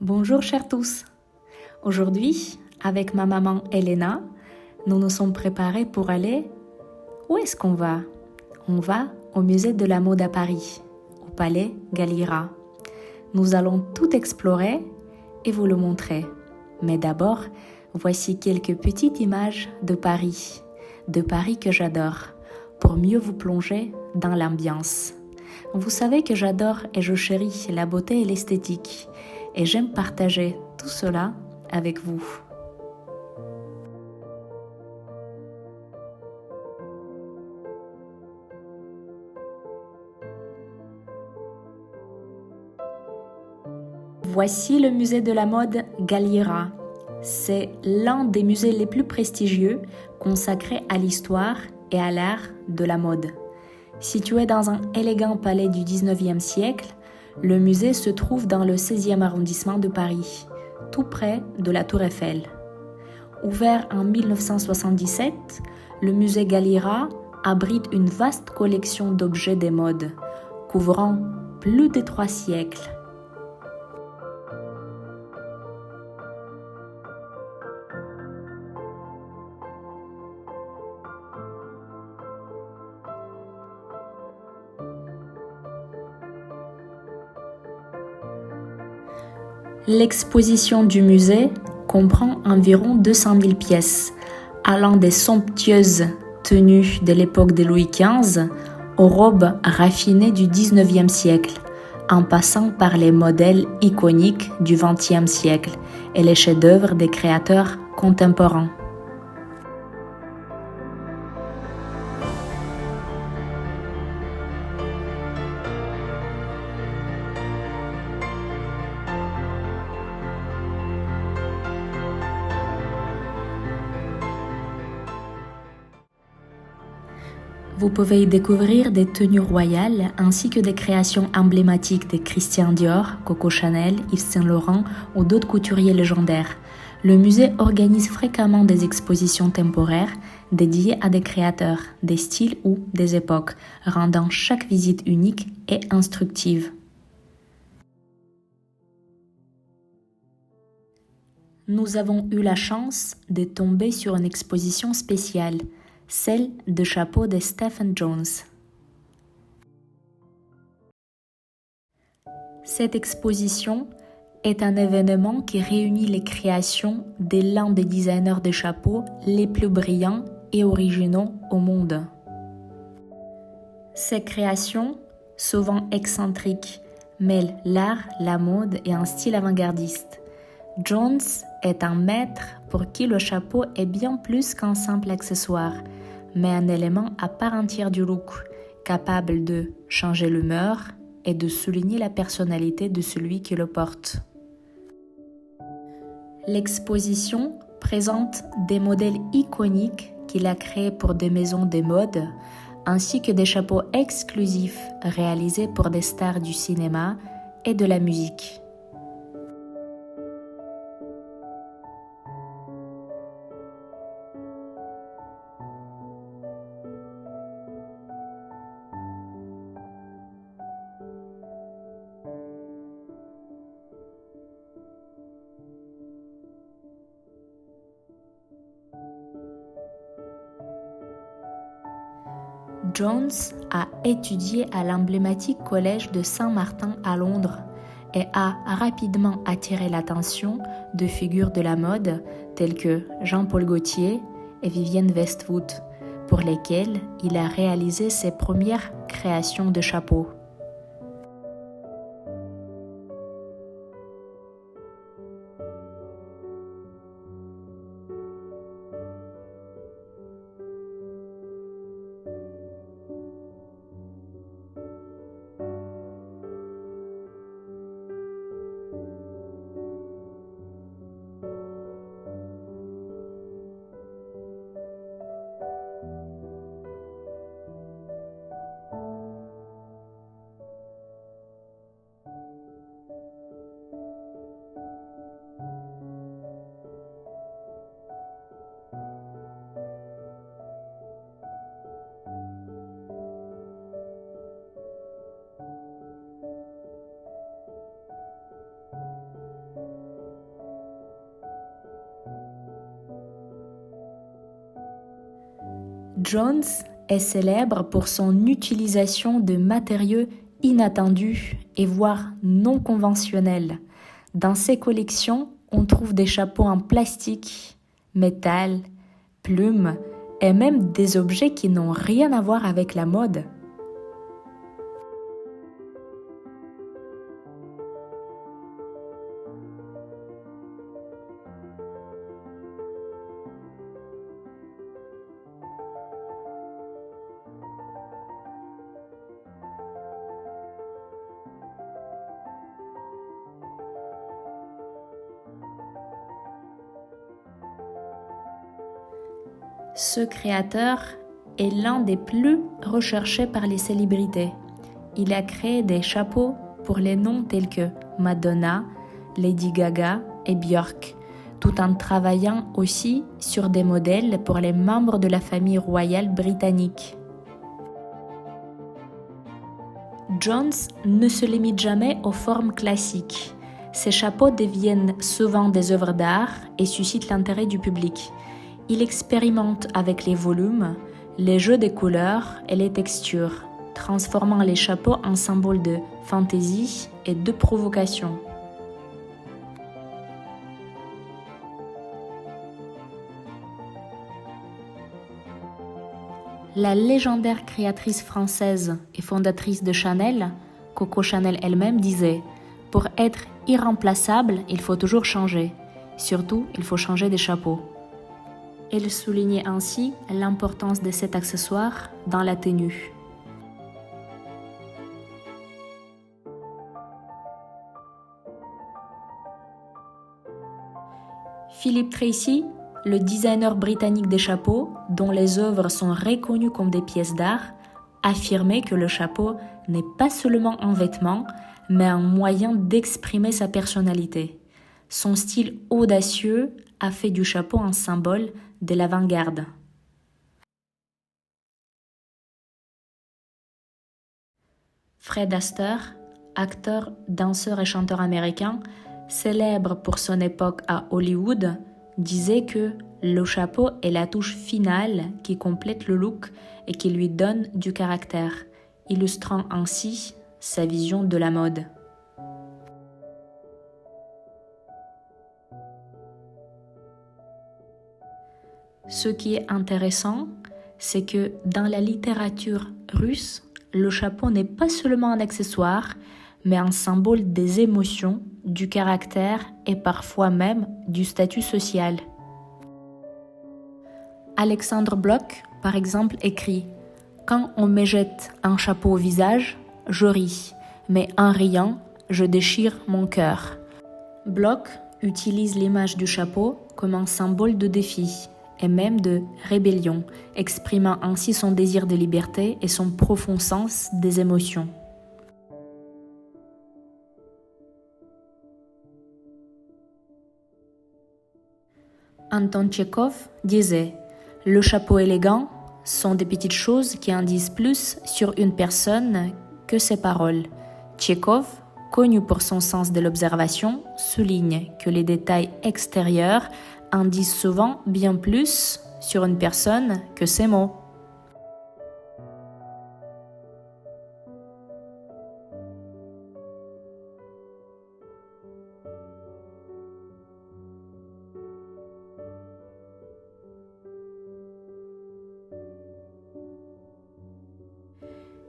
Bonjour chers tous. Aujourd'hui, avec ma maman Elena, nous nous sommes préparés pour aller... Où est-ce qu'on va? On va au musée de la mode à Paris, au palais Galliera. Nous allons tout explorer et vous le montrer. Mais d'abord, voici quelques petites images de Paris que j'adore, pour mieux vous plonger dans l'ambiance. Vous savez que j'adore et je chéris la beauté et l'esthétique, et j'aime partager tout cela avec vous. Voici le musée de la mode Galliera. C'est l'un des musées les plus prestigieux consacrés à l'histoire et à l'art de la mode. Situé dans un élégant palais du 19e siècle, le musée se trouve dans le 16e arrondissement de Paris, tout près de la Tour Eiffel. Ouvert en 1977, le musée Galliera abrite une vaste collection d'objets des modes, couvrant plus de 3 siècles. L'exposition du musée comprend environ 200 000 pièces, allant des somptueuses tenues de l'époque de Louis XV aux robes raffinées du XIXe siècle, en passant par les modèles iconiques du XXe siècle et les chefs-d'œuvre des créateurs contemporains. Vous pouvez y découvrir des tenues royales ainsi que des créations emblématiques de Christian Dior, Coco Chanel, Yves Saint Laurent ou d'autres couturiers légendaires. Le musée organise fréquemment des expositions temporaires dédiées à des créateurs, des styles ou des époques, rendant chaque visite unique et instructive. Nous avons eu la chance de tomber sur une exposition spéciale, celle de chapeaux de Stephen Jones. Cette exposition est un événement qui réunit les créations de l'un des designers de chapeaux les plus brillants et originaux au monde. Ces créations, souvent excentriques, mêlent l'art, la mode et un style avant-gardiste. Jones est un maître pour qui le chapeau est bien plus qu'un simple accessoire, mais un élément à part entière du look, capable de changer l'humeur et de souligner la personnalité de celui qui le porte. L'exposition présente des modèles iconiques qu'il a créés pour des maisons de mode, ainsi que des chapeaux exclusifs réalisés pour des stars du cinéma et de la musique. Jones a étudié à l'emblématique collège de Saint-Martin à Londres et a rapidement attiré l'attention de figures de la mode telles que Jean-Paul Gaultier et Vivienne Westwood, pour lesquelles il a réalisé ses premières créations de chapeaux. Jones est célèbre pour son utilisation de matériaux inattendus et voire non conventionnels. Dans ses collections, on trouve des chapeaux en plastique, métal, plumes et même des objets qui n'ont rien à voir avec la mode. Ce créateur est l'un des plus recherchés par les célébrités. Il a créé des chapeaux pour les noms tels que Madonna, Lady Gaga et Björk, tout en travaillant aussi sur des modèles pour les membres de la famille royale britannique. Jones ne se limite jamais aux formes classiques. Ses chapeaux deviennent souvent des œuvres d'art et suscitent l'intérêt du public. Il expérimente avec les volumes, les jeux des couleurs et les textures, transformant les chapeaux en symboles de fantaisie et de provocation. La légendaire créatrice française et fondatrice de Chanel, Coco Chanel elle-même, disait « Pour être irremplaçable, il faut toujours changer. Surtout, il faut changer des chapeaux. » Elle soulignait ainsi l'importance de cet accessoire dans la tenue. Philip Treacy, le designer britannique des chapeaux, dont les œuvres sont reconnues comme des pièces d'art, affirmait que le chapeau n'est pas seulement un vêtement, mais un moyen d'exprimer sa personnalité. Son style audacieux a fait du chapeau un symbole de l'avant-garde. Fred Astaire, acteur, danseur et chanteur américain, célèbre pour son époque à Hollywood, disait que le chapeau est la touche finale qui complète le look et qui lui donne du caractère, illustrant ainsi sa vision de la mode. Ce qui est intéressant, c'est que dans la littérature russe, le chapeau n'est pas seulement un accessoire, mais un symbole des émotions, du caractère et parfois même du statut social. Alexandre Bloch, par exemple, écrit « Quand on me jette un chapeau au visage, je ris, mais en riant, je déchire mon cœur. » Bloch utilise l'image du chapeau comme un symbole de défi et même de rébellion, exprimant ainsi son désir de liberté et son profond sens des émotions. Anton Tchekhov disait « Le chapeau élégant sont des petites choses qui en disent plus sur une personne que ses paroles. » Tchekhov, connu pour son sens de l'observation, souligne que les détails extérieurs en disent souvent bien plus sur une personne que ses mots.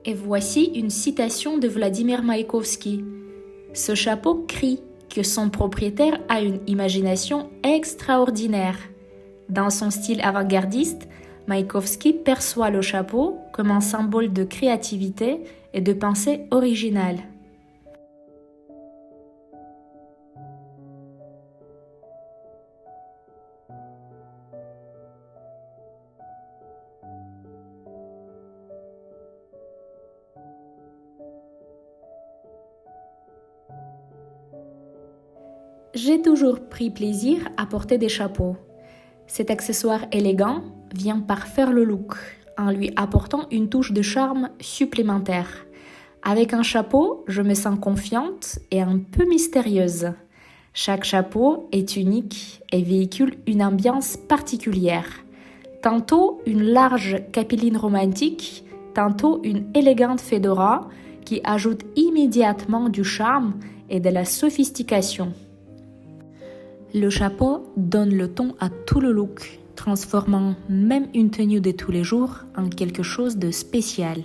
Et voici une citation de Vladimir Maïkovski. Ce chapeau crie que son propriétaire a une imagination extraordinaire. Dans son style avant-gardiste, Maïkovski perçoit le chapeau comme un symbole de créativité et de pensée originale. J'ai toujours pris plaisir à porter des chapeaux. Cet accessoire élégant vient parfaire le look en lui apportant une touche de charme supplémentaire. Avec un chapeau, je me sens confiante et un peu mystérieuse. Chaque chapeau est unique et véhicule une ambiance particulière. Tantôt une large capeline romantique, tantôt une élégante fedora qui ajoute immédiatement du charme et de la sophistication. Le chapeau donne le ton à tout le look, transformant même une tenue de tous les jours en quelque chose de spécial.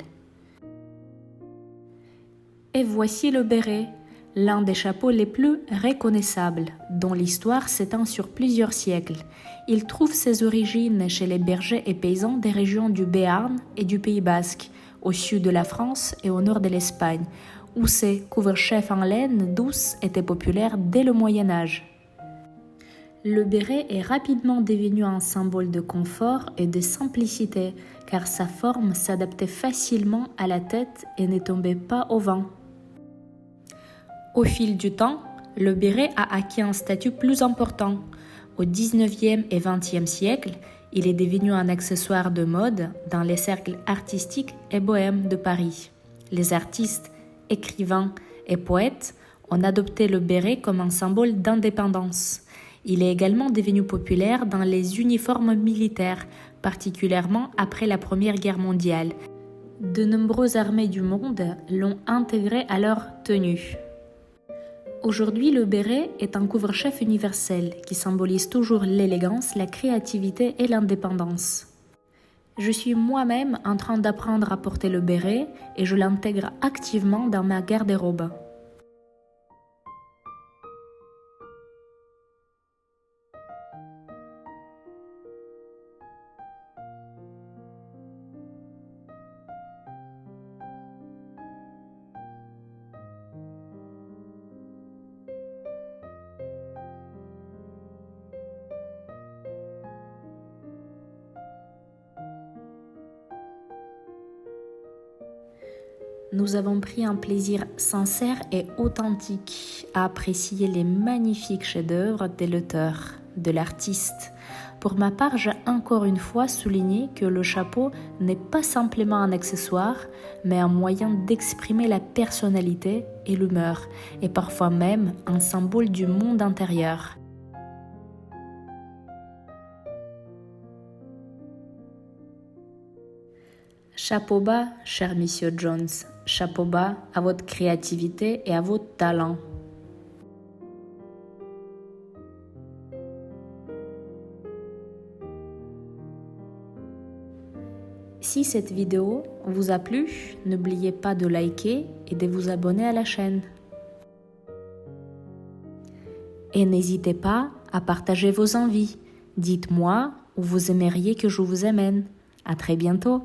Et voici le béret, l'un des chapeaux les plus reconnaissables, dont l'histoire s'étend sur plusieurs siècles. Il trouve ses origines chez les bergers et paysans des régions du Béarn et du Pays basque, au sud de la France et au nord de l'Espagne, où ces couvre-chefs en laine douce étaient populaires dès le Moyen Âge. Le béret est rapidement devenu un symbole de confort et de simplicité, car sa forme s'adaptait facilement à la tête et ne tombait pas au vent. Au fil du temps, le béret a acquis un statut plus important. Au XIXe et XXe siècle, il est devenu un accessoire de mode dans les cercles artistiques et bohèmes de Paris. Les artistes, écrivains et poètes ont adopté le béret comme un symbole d'indépendance. Il est également devenu populaire dans les uniformes militaires, particulièrement après la Première Guerre mondiale. De nombreuses armées du monde l'ont intégré à leur tenue. Aujourd'hui, le béret est un couvre-chef universel qui symbolise toujours l'élégance, la créativité et l'indépendance. Je suis moi-même en train d'apprendre à porter le béret et je l'intègre activement dans ma garde-robe. Nous avons pris un plaisir sincère et authentique à apprécier les magnifiques chefs-d'œuvre de l'auteur, de l'artiste. Pour ma part, j'ai encore une fois souligné que le chapeau n'est pas simplement un accessoire, mais un moyen d'exprimer la personnalité et l'humeur, et parfois même un symbole du monde intérieur. Chapeau bas, cher Monsieur Jones, chapeau bas à votre créativité et à votre talent. Si cette vidéo vous a plu, n'oubliez pas de liker et de vous abonner à la chaîne. Et n'hésitez pas à partager vos envies. Dites-moi où vous aimeriez que je vous amène. À très bientôt.